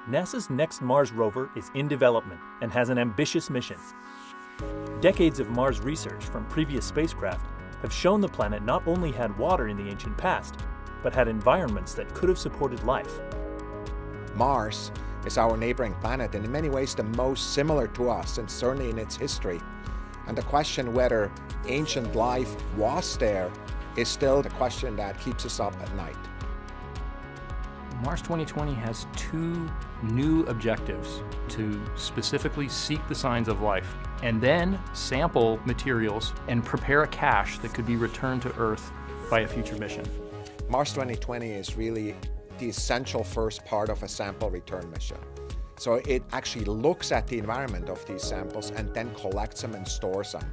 NASA's next Mars rover is in development and has an ambitious mission. Decades of Mars research from previous spacecraft have shown the planet not only had water in the ancient past, but had environments that could have supported life. Mars is our neighboring planet and in many ways the most similar to us, and certainly in its history. And the question whether ancient life was there is still the question that keeps us up at night. Mars 2020 has two new objectives: to specifically seek the signs of life and then sample materials and prepare a cache that could be returned to Earth by a future mission. Mars 2020 is really the essential first part of a sample return mission. So it actually looks at the environment of these samples and then collects them and stores them.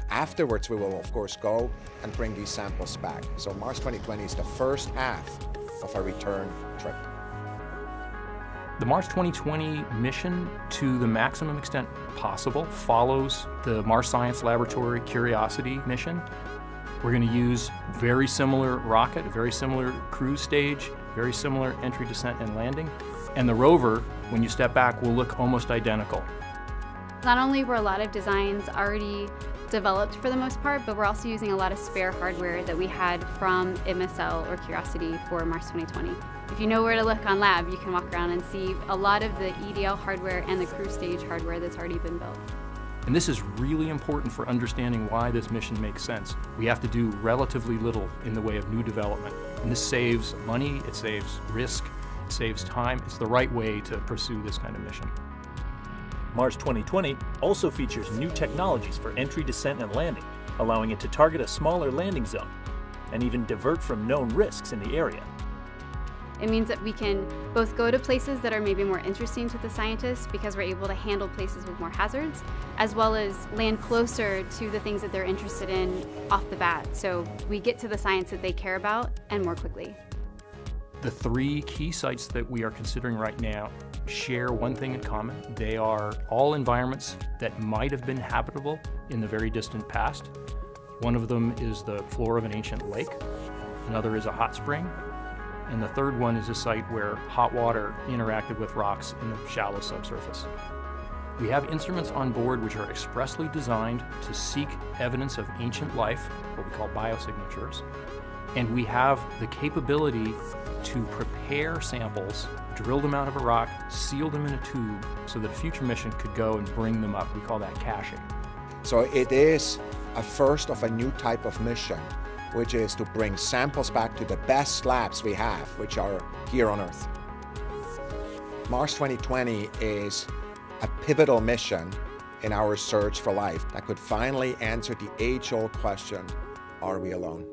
Afterwards, we will of course go and bring these samples back. So Mars 2020 is the first half of a return trip. The Mars 2020 mission, to the maximum extent possible, follows the Mars Science Laboratory Curiosity mission. We're going to use very similar rocket, very similar cruise stage, very similar entry, descent, and landing. And the rover, when you step back, will look almost identical. Not only were a lot of designs already developed for the most part, but we're also using a lot of spare hardware that we had from MSL or Curiosity for Mars 2020. If you know where to look on lab, you can walk around and see a lot of the EDL hardware and the cruise stage hardware that's already been built. And this is really important for understanding why this mission makes sense. We have to do relatively little in the way of new development. And this saves money, it saves risk, it saves time. It's the right way to pursue this kind of mission. Mars 2020 also features new technologies for entry, descent, and landing, allowing it to target a smaller landing zone and even divert from known risks in the area. It means that we can both go to places that are maybe more interesting to the scientists because we're able to handle places with more hazards, as well as land closer to the things that they're interested in off the bat. So we get to the science that they care about and more quickly. The three key sites that we are considering right now share one thing in common. They are all environments that might have been habitable in the very distant past. One of them is the floor of an ancient lake. Another is a hot spring. And the third one is a site where hot water interacted with rocks in the shallow subsurface. We have instruments on board which are expressly designed to seek evidence of ancient life, what we call biosignatures. And we have the capability to prepare samples, drill them out of a rock, seal them in a tube so that a future mission could go and bring them up. We call that caching. So it is a first of a new type of mission, which is to bring samples back to the best labs we have, which are here on Earth. Mars 2020 is a pivotal mission in our search for life that could finally answer the age-old question, are we alone?